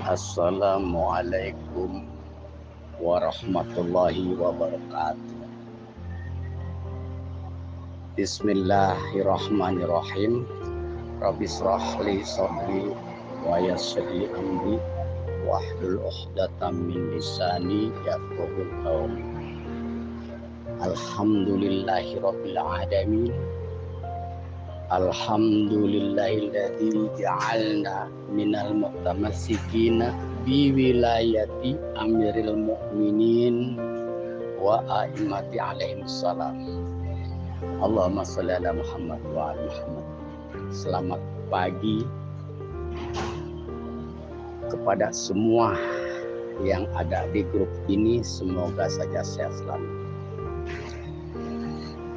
Assalamualaikum warahmatullahi wabarakatuh. Bismillahirrahmanirrahim. Rabbi shrah li sadri wa yassir li amri wahlul 'uqdatam min lisani yafqahu qawli. Alhamdulillahirabbil alamin. Alhamdulillahilladzi ja'alna minal mutamassikina bi wilayati amiril mu'minin wa a'immati alaihim salam. Allahumma sholli ala Muhammad wa ala Muhammad. Selamat pagi kepada semua yang ada di grup ini, semoga saja sehat selalu.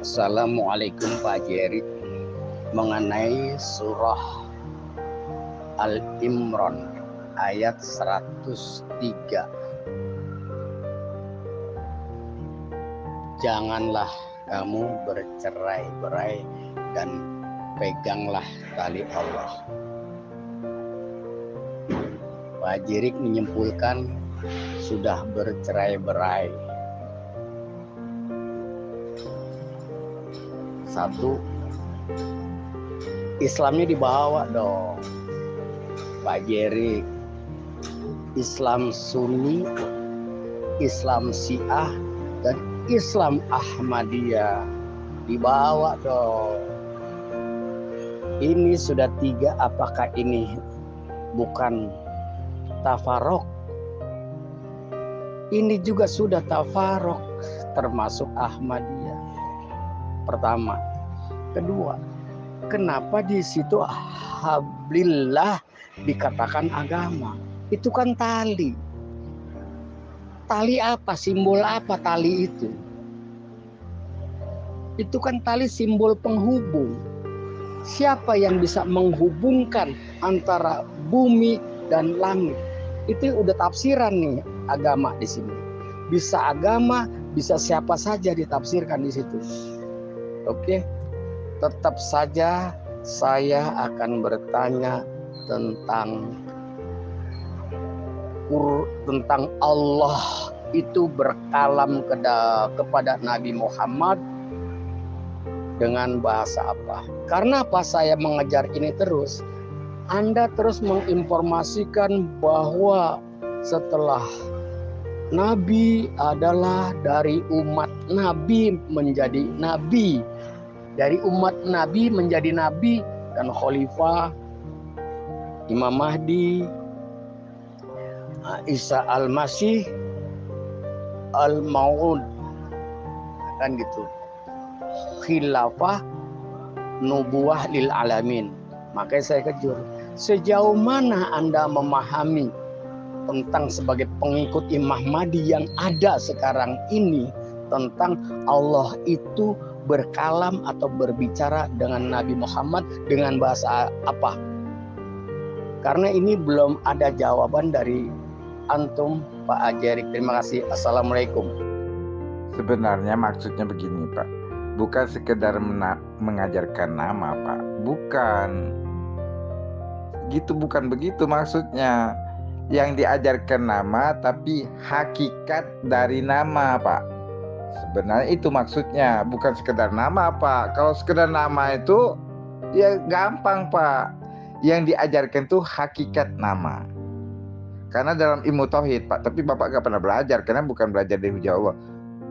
Assalamualaikum Pak Jerik. Mengenai surah Al-Imran ayat 103. Janganlah kamu bercerai-berai dan peganglah tali Allah. Pak Jirik menyimpulkan sudah bercerai-berai. Satu, Islamnya dibawa dong, Pak Jerik. Islam Sunni, Islam Syiah, dan Islam Ahmadiyah dibawa dong. Ini sudah 3, apakah ini bukan tafarok? Ini juga sudah tafarok, termasuk Ahmadiyah. Pertama. Kedua, kenapa di situ hablillah dikatakan agama? Itu kan tali. Tali apa? Simbol apa tali itu? Itu kan tali simbol penghubung. Siapa yang bisa menghubungkan antara bumi dan langit? Itu udah tafsiran nih agama di sini. Bisa agama, bisa siapa saja ditafsirkan di situ. Oke. Tetap saja saya akan bertanya tentang Allah itu berkalam kepada Nabi Muhammad dengan bahasa apa? Karena apa saya mengejar ini terus? Anda terus menginformasikan bahwa setelah Nabi adalah dari umat Nabi menjadi Nabi. Dari umat Nabi menjadi Nabi dan Khalifah, Imam Mahdi, Isa Al-Masih, Al-Maud, kan gitu. Khilafah, nubuwah lil alamin. Makanya saya kejur, sejauh mana Anda memahami tentang sebagai pengikut Imam Mahdi yang ada sekarang ini tentang Allah itu berkalam atau berbicara dengan Nabi Muhammad dengan bahasa apa? Karena ini belum ada jawaban dari antum, Pak Ajerik. Terima kasih. Assalamualaikum. Sebenarnya maksudnya begini, Pak. Bukan sekedar mengajarkan nama, Pak. Bukan. Bukan begitu maksudnya. Yang diajarkan nama tapi hakikat dari nama, Pak. Sebenarnya itu maksudnya, bukan sekedar nama, Pak. Kalau sekedar nama itu ya gampang, Pak. Yang diajarkan itu hakikat nama. Karena dalam ilmu tauhid, Pak, tapi Bapak gak pernah belajar karena bukan belajar dari hujah Allah.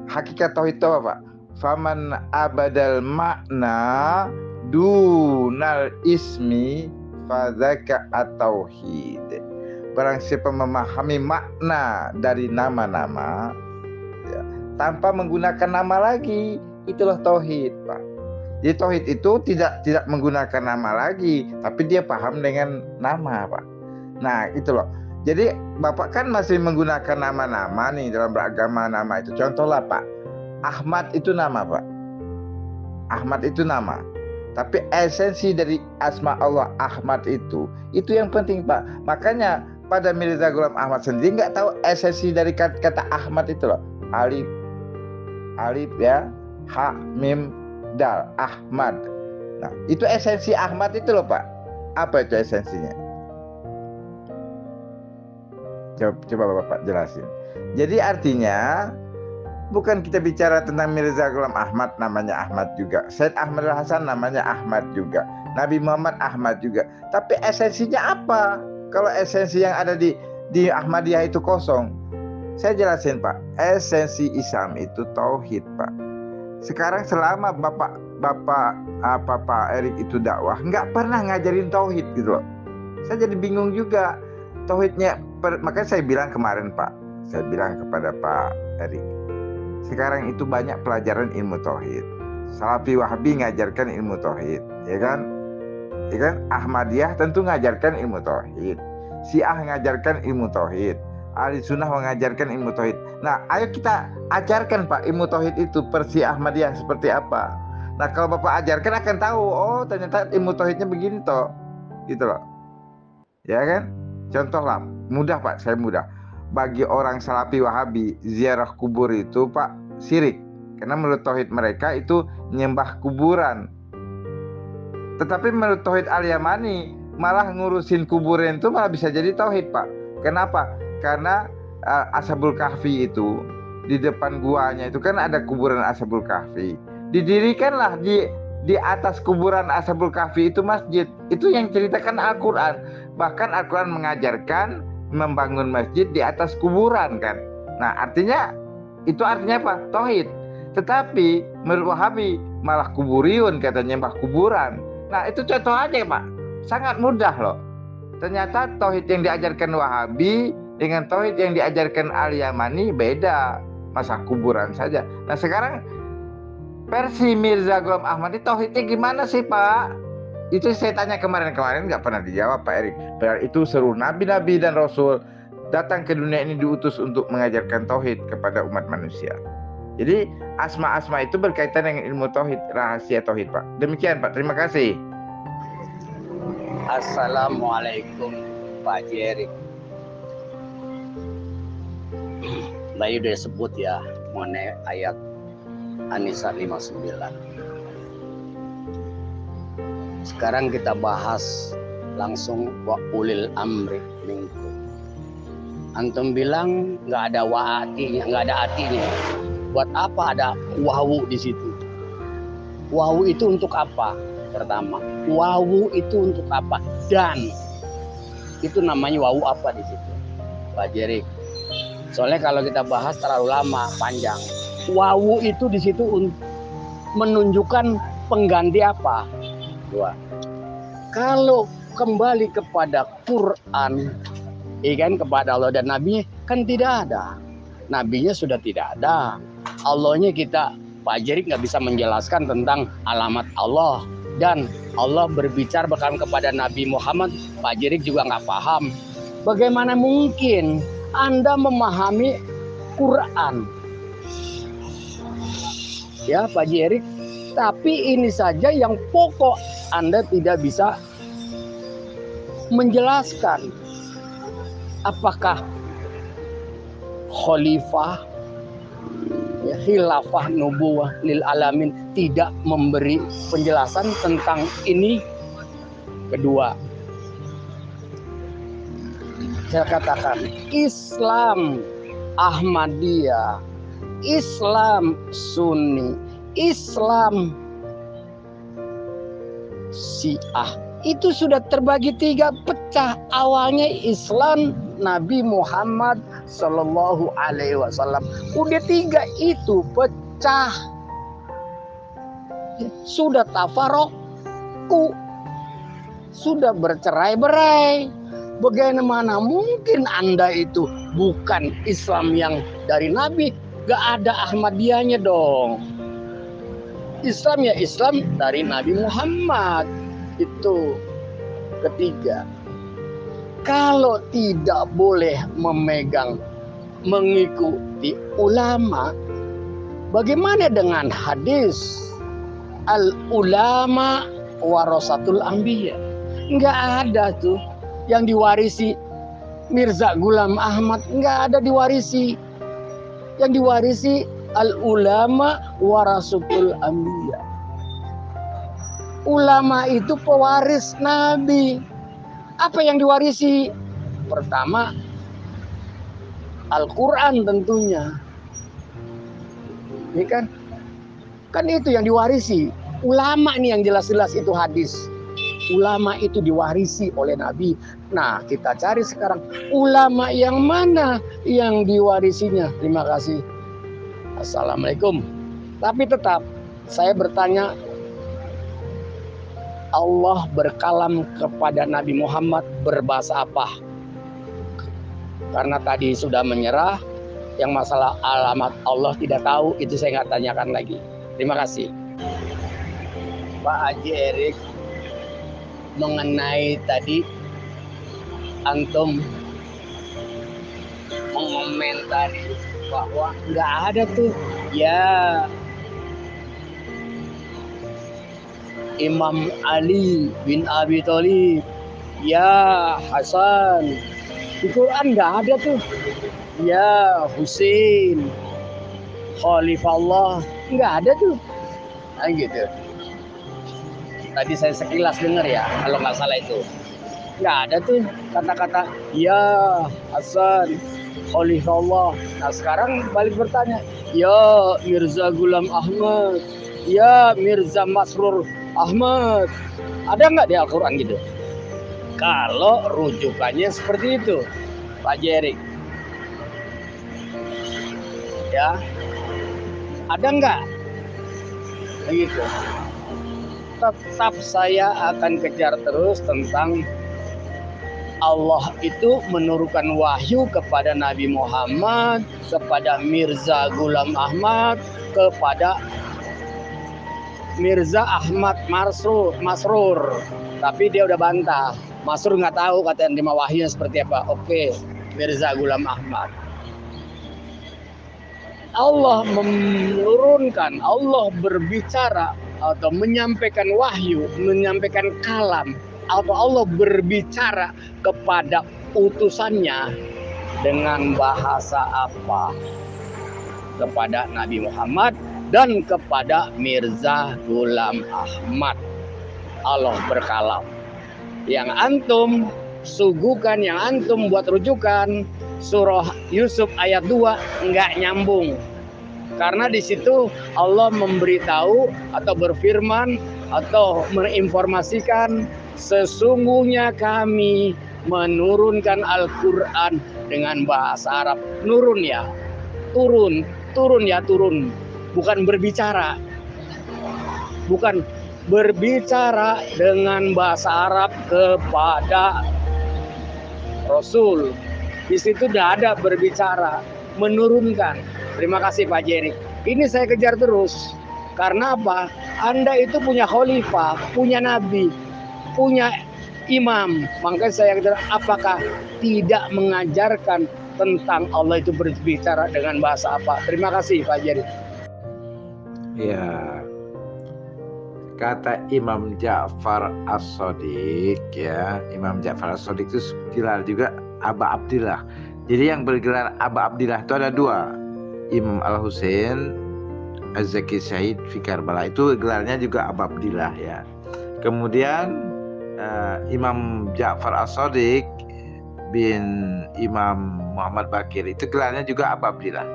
Hakikat tauhid itu apa, Pak? Faman abadal makna dunal ismi fadzaka at-tauhid. Barang siapa memahami makna dari nama-nama ya, tanpa menggunakan nama lagi, itulah tauhid, Pak. Jadi tauhid itu tidak menggunakan nama lagi, tapi dia paham dengan nama, Pak. Nah, itu loh. Jadi Bapak kan masih menggunakan nama-nama nih dalam beragama, nama itu. Contohlah, Pak, Ahmad itu nama, Pak. Ahmad itu nama. Tapi esensi dari asma Allah Ahmad itu yang penting, Pak. Makanya pada Mirza Ghulam Ahmad sendiri nggak tahu esensi dari kata Ahmad itu loh. Alif ya, ha, mim, dal, Ahmad. Nah, itu esensi Ahmad itu loh, Pak. Apa itu esensinya? Coba Bapak jelasin. Jadi artinya bukan kita bicara tentang Mirza Ghulam Ahmad, namanya Ahmad juga. Said Ahmad Hasan namanya Ahmad juga. Nabi Muhammad Ahmad juga. Tapi esensinya apa? Kalau esensi yang ada di Ahmadiyah itu kosong. Saya jelasin Pak. Esensi Islam itu tauhid Pak. Sekarang selama Pak Erik itu dakwah, nggak pernah ngajarin tauhid gitu loh. Saya jadi bingung juga. Tauhidnya, makanya saya bilang kemarin Pak. Saya bilang kepada Pak Erik. Sekarang itu banyak pelajaran ilmu tauhid. Salafi Wahabi ngajarkan ilmu tauhid, ya kan? Ya kan? Ahmadiyah tentu ngajarkan ilmu tauhid. Syiah ngajarkan ilmu tauhid. Ahli Sunnah mengajarkan ilmu tauhid. Nah, ayo kita ajarkan Pak ilmu tauhid itu versi Ahmadiyah seperti apa. Nah, kalau Bapak ajarkan akan tahu, oh ternyata ilmu tauhidnya begini toh. Gitu loh. Ya kan? Contoh lah, mudah Pak, saya mudah. Bagi orang Salafi Wahabi, ziarah kubur itu Pak syirik. Karena menurut tauhid mereka itu nyembah kuburan. Tetapi menurut tauhid Al-Yamani, malah ngurusin kuburan itu malah bisa jadi tauhid Pak. Kenapa? Karena Ashabul Kahfi itu di depan guanya itu kan ada kuburan Ashabul Kahfi. Didirikanlah di atas kuburan Ashabul Kahfi itu masjid. Itu yang ceritakan Al-Quran. Bahkan Al-Quran mengajarkan membangun masjid di atas kuburan kan. Nah artinya apa? Tauhid. Tetapi menurut Wahabi malah kuburiyun, katanya nyembah kuburan. Nah itu contoh aja Pak. Sangat mudah loh. Ternyata tauhid yang diajarkan Wahabi dengan tauhid yang diajarkan Al-Yamani beda, masa kuburan saja. Nah sekarang versi Mirza Ghulam Ahmad itu tauhidnya gimana sih Pak? Itu saya tanya kemarin nggak pernah dijawab Pak Erik. Padahal itu seluruh nabi-nabi dan rasul datang ke dunia ini diutus untuk mengajarkan tauhid kepada umat manusia. Jadi asma-asma itu berkaitan dengan ilmu tauhid, rahasia tauhid Pak. Demikian Pak, terima kasih. Assalamualaikum Pak Erik. Tadi udah sebut ya mengenai ayat An-Nisa 59. Sekarang kita bahas langsung wa ulil amri minkum. Antum bilang nggak ada wa'atinya, nggak ada artinya. Buat apa ada wawu di situ? Wawu itu untuk apa? Pertama, wawu itu untuk apa? Dan itu namanya wawu apa di situ, Pak Jerik? Soalnya kalau kita bahas terlalu lama, panjang. Wawu itu di situ menunjukkan pengganti apa? Dua. Kalau kembali kepada Quran, kan kepada Allah dan Nabi kan tidak ada. Nabinya sudah tidak ada. Allahnya kita, Pak Jerik nggak bisa menjelaskan tentang alamat Allah. Dan Allah berbicara bahkan kepada Nabi Muhammad, Pak Jerik juga nggak paham. Bagaimana mungkin Anda memahami Quran? Ya Pak Jerik, tapi ini saja yang pokok Anda tidak bisa menjelaskan. Apakah khalifah, ya, khilafah nubuwah lil alamin tidak memberi penjelasan tentang ini? Kedua, saya katakan Islam Ahmadiyah, Islam Sunni, Islam Syiah itu sudah terbagi tiga, pecah. Awalnya Islam Nabi Muhammad Sallallahu Alaihi Wasallam, udah tiga itu pecah, sudah tafaroku, sudah bercerai-berai. Bagaimana mungkin Anda itu bukan Islam yang dari Nabi? Gak ada Ahmadiyahnya dong. Islam ya Islam dari Nabi Muhammad. Itu ketiga. Kalau tidak boleh mengikuti ulama, bagaimana dengan hadis al ulama warasatul anbiya? Enggak ada tuh yang diwarisi Mirza Ghulam Ahmad, enggak ada diwarisi. Yang diwarisi al ulama warasatul anbiya. Ulama itu pewaris Nabi. Apa yang diwarisi? Pertama, Al-Quran tentunya. Ini kan itu yang diwarisi. Ulama nih yang jelas-jelas itu hadis. Ulama itu diwarisi oleh Nabi. Nah, kita cari sekarang ulama yang mana yang diwarisinya. Terima kasih. Assalamualaikum. Tapi tetap saya bertanya, Allah berkalam kepada Nabi Muhammad berbahasa apa? Karena tadi sudah menyerah, yang masalah alamat Allah tidak tahu, itu saya nggak tanyakan lagi. Terima kasih. Pak Haji Erik, mengenai tadi antum mengomentari bahwa nggak ada tuh ya Imam Ali bin Abi Thalib, ya Hasan, di Quran nggak ada tuh ya Husain, Khalifah Allah, nggak ada tuh. Nah gitu. Tadi saya sekilas dengar ya, kalau nggak salah itu nggak ada tuh kata-kata ya Hasan, Khalifah Allah. Nah sekarang balik bertanya, ya Mirza Ghulam Ahmad, ya Mirza Masrur Ahmad, ada nggak di Al-Quran gitu? Kalau rujukannya seperti itu, Pak Jerik, ya ada nggak? Begitu. Tetap saya akan kejar terus tentang Allah itu menurunkan wahyu kepada Nabi Muhammad, kepada Mirza Ghulam Ahmad, kepada Mirza Ahmad Masrur. Tapi dia udah bantah. Masrur nggak tahu katanya terima wahyunya seperti apa. Oke, Mirza Ghulam Ahmad. Allah menurunkan, Allah berbicara atau menyampaikan wahyu, menyampaikan kalam, atau Allah berbicara kepada utusannya dengan bahasa apa? Kepada Nabi Muhammad dan kepada Mirza Ghulam Ahmad. Allah berkalam. Yang antum suguhkan, yang antum buat rujukan surah Yusuf ayat 2 nggak nyambung. Karena di situ Allah memberitahu atau berfirman atau menginformasikan sesungguhnya kami menurunkan Al-Quran dengan bahasa Arab. Nurun ya, turun ya, turun. Bukan berbicara. Bukan berbicara dengan bahasa Arab kepada Rasul. Di situ tidak ada berbicara, menurunkan. Terima kasih Pak Jerik. Ini saya kejar terus. Karena apa? Anda itu punya khalifah, punya nabi, punya imam. Makanya saya kejar, apakah tidak mengajarkan tentang Allah itu berbicara dengan bahasa apa? Terima kasih Pak Jerik. Ya, kata Imam Ja'far As-Shadiq ya, Imam Ja'far As-Shadiq itu gelar juga Aba Abdillah. Jadi yang bergelar Aba Abdillah itu ada dua, Imam Al-Husain Az-Zaki Syahid fi Karbala, itu gelarnya juga Aba Abdillah ya. Kemudian Imam Ja'far As-Shadiq bin Imam Muhammad Bakir itu gelarnya juga Aba Abdillah.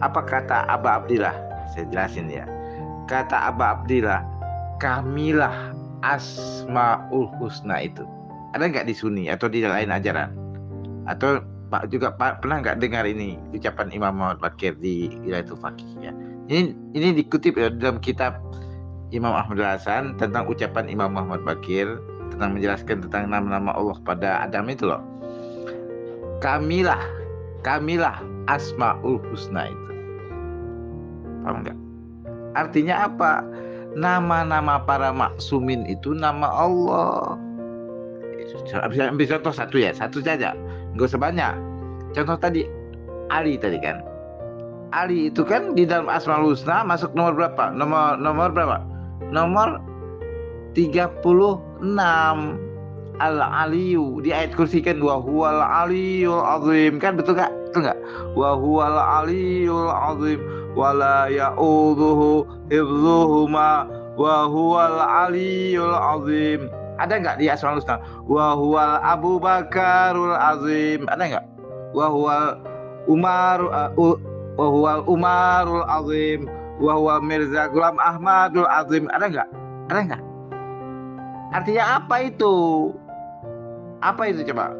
Apa kata Aba Abdillah? Saya jelasin ya. Kata Aba Abdillah, kamilah Asmaul Husna itu. Ada nggak di Sunni atau di lain ajaran? Atau Pak juga pernah nggak dengar ini ucapan Imam Muhammad Bakir di Wilayatul Faqih ya? Ini dikutip ya, dalam kitab Imam Ahmad Hasan tentang ucapan Imam Muhammad Bakir tentang menjelaskan tentang nama-nama Allah pada Adam itu loh. Kamilah Asmaul Husna itu. Paham nggak? Artinya apa? Nama-nama para maksumin itu nama Allah. Ambil contoh satu ya, satu saja, nggak usah banyak. Contoh tadi Ali tadi kan, Ali itu kan di dalam Asmaul Husna masuk nomor berapa? Nomor berapa? Nomor 36. Al-Aliyu di ayat kursi kan, wa huwal aliyul azim kan, betul nggak? Wa huwal aliyul azim wala ya'udzuhu hifdzuhuma wa huwal aliyul azim. Ada nggak di Asmaul Husna? Wa huwal Abu Bakarul azim. Ada nggak? wa huwa Umar wa huwa Umarul Azim wa huwa Mirza Ghulam Ahmadul Azim. Ada enggak? Ada enggak? Artinya apa itu? Apa itu coba?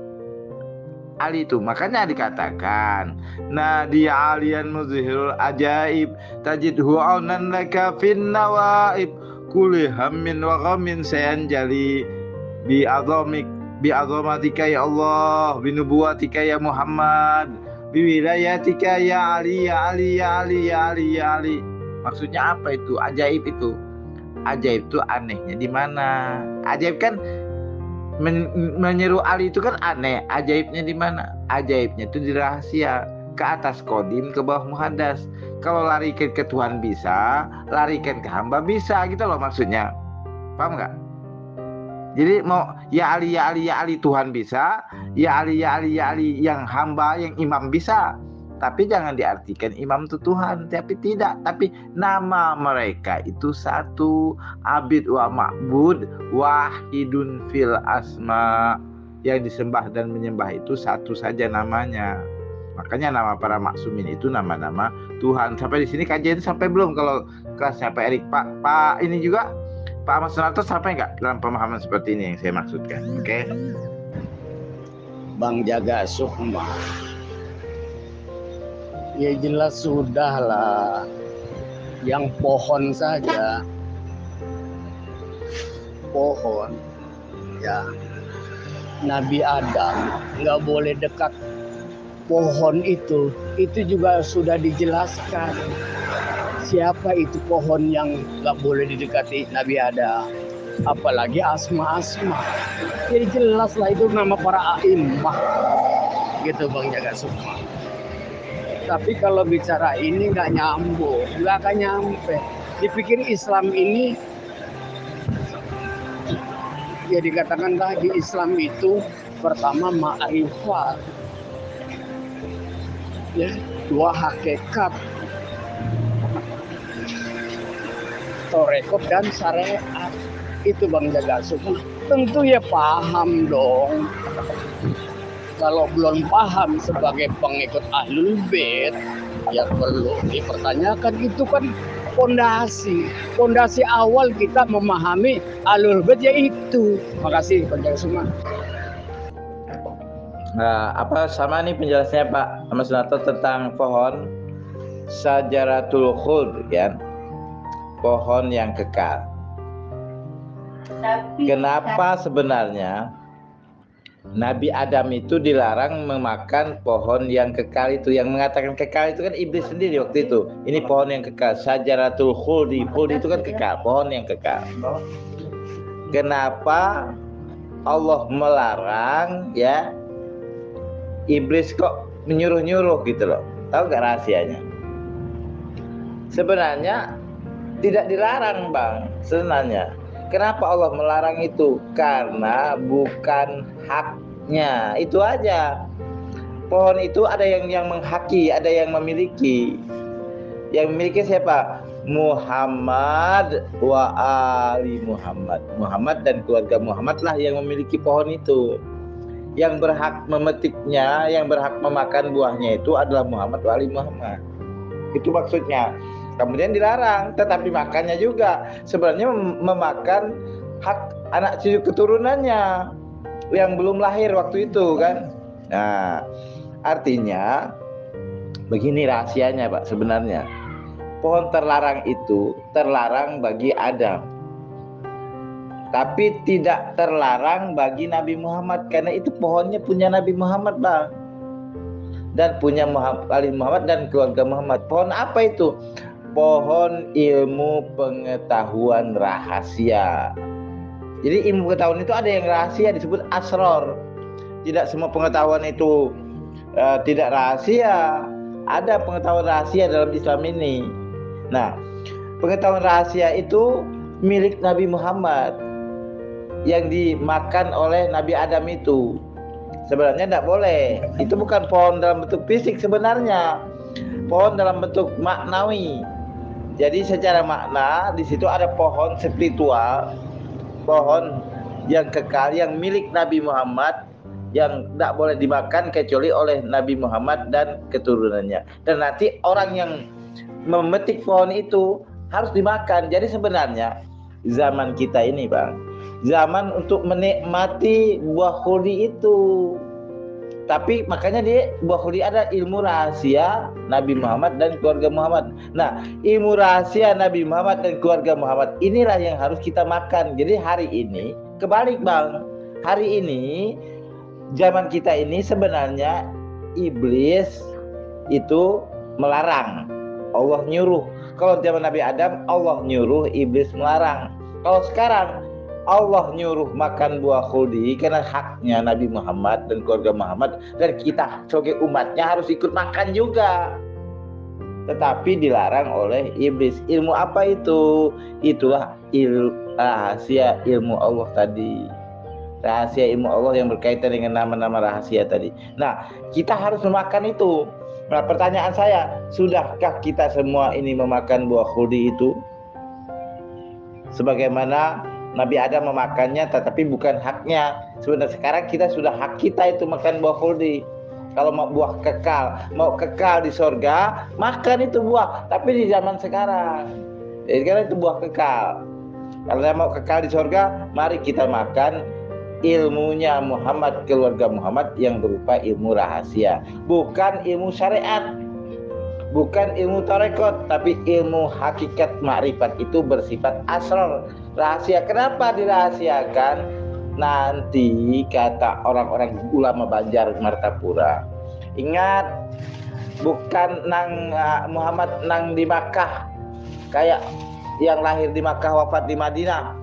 Ali itu makanya dikatakan Nadia alian muzhirul ajaib tajidhu aunan laka fin nawaib kulli hammin wa ghammin sayanjali bi azamatika ya Allah bi nubuwatika ya Muhammad bi wilayatika ya Ali ya Ali ya Ali ya Ali ya Ali. Maksudnya apa itu? Ajaib itu. Ajaib itu anehnya di mana? Ajaib kan menyeru Ali itu kan aneh. Ajaibnya di mana? Ajaibnya itu di rahasia, ke atas kodim, ke bawah muhadas. Kalau larikan ke Tuhan bisa, larikan ke hamba bisa, gitu loh maksudnya. Paham nggak? Jadi mau ya Ali ya Ali ya Ali Tuhan bisa, ya Ali ya Ali ya Ali yang hamba yang imam bisa. Tapi jangan diartikan imam itu Tuhan, tapi tidak. Tapi nama mereka itu satu, abid wa ma'bud wahidun fil asma. Yang disembah dan menyembah itu satu saja namanya. Makanya nama para maksumin itu nama-nama Tuhan. Sampai di sini kajian sampai belum? Kalau kelasnya Pak Erik, Pak ini juga Pak Ahmad Sunarto sampai nggak dalam pemahaman seperti ini yang saya maksudkan? Oke? Bang Jaga Sukma. Ya jelas sudah lah. Yang pohon saja. Pohon. Ya. Nabi Adam nggak boleh dekat pohon itu. Itu juga sudah dijelaskan. Siapa itu pohon yang nggak boleh didekati Nabi Adam? Apalagi asma-asma. Jadi jelas lah itu nama para a'immah. Gitu Bang Jaga Sukma. Tapi kalau bicara ini nggak nyambung, nggak akan nyampe. Dipikir Islam ini, ya dikatakan tadi Islam itu pertama ma'rifat, ya, dua hakikat, torekot dan syariat. Itu Bang Jaga Sukma. Tentu ya paham dong. Kalau belum paham sebagai pengikut Ahlul Bait, ya perlu dipertanyakan. Itu kan fondasi awal kita memahami Ahlul Bait yaitu. Makasih Pak Jaga Sukma. Nah, apa sama nih penjelasannya Pak Ahmad Sunarto tentang pohon Syajaratul Khuld, ya, pohon yang kekal. Kenapa sebenarnya Nabi Adam itu dilarang memakan pohon yang kekal itu? Yang mengatakan kekal itu kan iblis sendiri waktu itu. Ini pohon yang kekal, Syajaratul Khuld. Khuld itu kan kekal, pohon yang kekal. Kenapa Allah melarang, ya, iblis kok menyuruh-nyuruh gitu loh? Tahu nggak rahasianya? Sebenarnya tidak dilarang Bang, sebenarnya. Kenapa Allah melarang itu? Karena bukan haknya. Itu aja. Pohon itu ada yang menghaki, ada yang memiliki. Yang memiliki siapa? Muhammad wa ali Muhammad. Muhammad dan keluarga Muhammad lah yang memiliki pohon itu. Yang berhak memetiknya, yang berhak memakan buahnya itu adalah Muhammad wa ali Muhammad. Itu maksudnya. Kemudian dilarang, tetapi makannya juga sebenarnya memakan hak anak cucu keturunannya yang belum lahir waktu itu kan. Nah, artinya begini rahasianya Pak sebenarnya. Pohon terlarang itu terlarang bagi Adam. Tapi tidak terlarang bagi Nabi Muhammad karena itu pohonnya punya Nabi Muhammad Bang. Dan punya Ali Muhammad dan keluarga Muhammad. Pohon apa itu? Pohon ilmu pengetahuan rahasia. Jadi ilmu pengetahuan itu ada yang rahasia disebut asror. Tidak semua pengetahuan itu tidak rahasia. Ada pengetahuan rahasia dalam Islam ini. Nah, pengetahuan rahasia itu milik Nabi Muhammad yang dimakan oleh Nabi Adam itu. Sebenarnya tidak boleh. Itu bukan pohon dalam bentuk fisik sebenarnya. Pohon dalam bentuk maknawi. Jadi secara makna di situ ada pohon spiritual, pohon yang kekal yang milik Nabi Muhammad yang tidak boleh dimakan kecuali oleh Nabi Muhammad dan keturunannya. Dan nanti orang yang memetik pohon itu harus dimakan. Jadi sebenarnya zaman kita ini, Bang, zaman untuk menikmati buah khuldi itu. Tapi makanya di buah khuldi ada ilmu rahasia Nabi Muhammad dan keluarga Muhammad. Nah, ilmu rahasia Nabi Muhammad dan keluarga Muhammad inilah yang harus kita makan. Jadi hari ini kebalik, Bang. Hari ini zaman kita ini sebenarnya iblis itu melarang, Allah nyuruh. Kalau zaman Nabi Adam Allah nyuruh, iblis melarang. Kalau sekarang Allah nyuruh makan buah khuldi karena haknya Nabi Muhammad dan keluarga Muhammad, dan kita sebagai umatnya harus ikut makan juga. Tetapi dilarang oleh iblis. Ilmu apa itu? Itulah rahasia ilmu Allah tadi. Rahasia ilmu Allah yang berkaitan dengan nama-nama rahasia tadi. Nah, kita harus memakan itu. Nah, pertanyaan saya, sudahkah kita semua ini memakan buah khuldi itu? Sebagaimana Nabi Adam memakannya, tetapi bukan haknya. Sebenarnya sekarang kita sudah hak kita itu makan buah khuldi. Kalau mau buah kekal, mau kekal di sorga, makan itu buah. Tapi di zaman sekarang, jadi sekarang itu buah kekal. Kalau mau kekal di sorga, mari kita makan ilmunya Muhammad, keluarga Muhammad yang berupa ilmu rahasia. Bukan ilmu syariat, bukan ilmu tarekat, tapi ilmu hakikat makrifat itu bersifat asrar, rahasia. Kenapa dirahasiakan? Nanti kata orang-orang ulama Banjar Martapura, ingat, bukan nang Muhammad nang di Makkah kayak yang lahir di Makkah wafat di Madinah.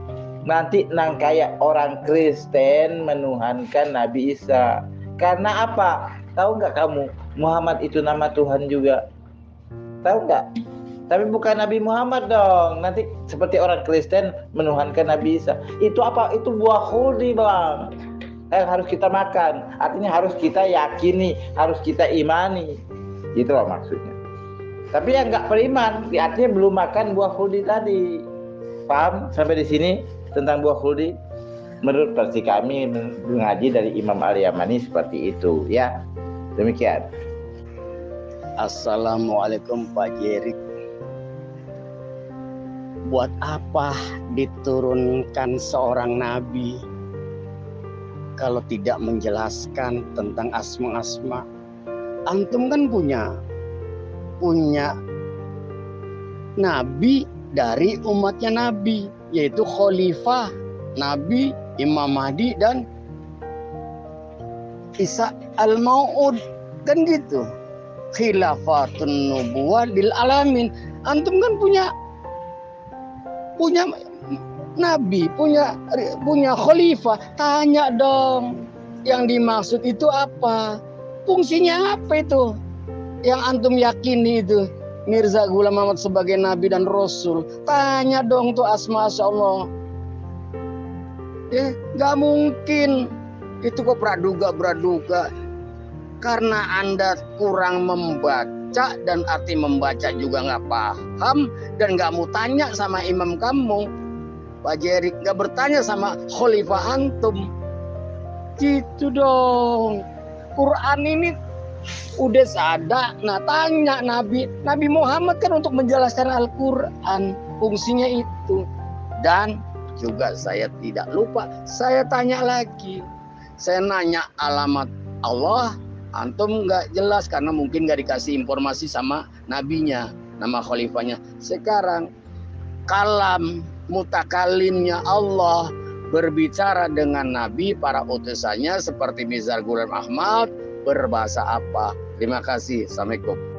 Nanti nang kayak orang Kristen menuhankan Nabi Isa. Karena apa? Tahu nggak kamu? Muhammad itu nama Tuhan juga. Tahu nggak? Tapi bukan Nabi Muhammad dong. Nanti seperti orang Kristen menuhankan Nabi Isa. Itu apa? Itu buah khuldi, Bang. Yang harus kita makan. Artinya harus kita yakini, harus kita imani. Itulah maksudnya. Tapi yang nggak beriman, artinya belum makan buah khuldi tadi. Paham sampai di sini tentang buah khuldi? Menurut versi kami mengaji dari Imam Al-Yamani seperti itu, ya. Demikian. Assalamualaikum Pak Jerik. Buat apa diturunkan seorang nabi kalau tidak menjelaskan tentang asma-asma? Antum kan punya nabi dari umatnya nabi, yaitu khalifah Nabi Imam Mahdi dan Isa al-Mau'ud, kan gitu. Khilafatun nubuwah lil alamin. Antum kan punya nabi, punya khalifah. Tanya dong, yang dimaksud itu apa? Fungsinya apa itu? Yang antum yakini itu Mirza Ghulam Ahmad sebagai nabi dan rasul. Tanya dong tuh asma Allah. Gak mungkin itu kok praduga. Karena Anda kurang membaca, dan arti membaca juga nggak paham, dan nggak mau tanya sama imam kamu, Pak Jerik, nggak bertanya sama khalifah antum. Gitu dong. Quran ini udah ada, nah tanya Nabi Muhammad kan untuk menjelaskan Al-Quran, fungsinya itu. Dan juga saya tidak lupa, saya tanya lagi, saya nanya alamat Allah, antum nggak jelas karena mungkin nggak dikasih informasi sama nabinya, nama khalifahnya. Sekarang kalam mutakalimnya Allah berbicara dengan nabi, para utusannya seperti Mirza Ghulam Ahmad, berbahasa apa? Terima kasih. Assalamualaikum.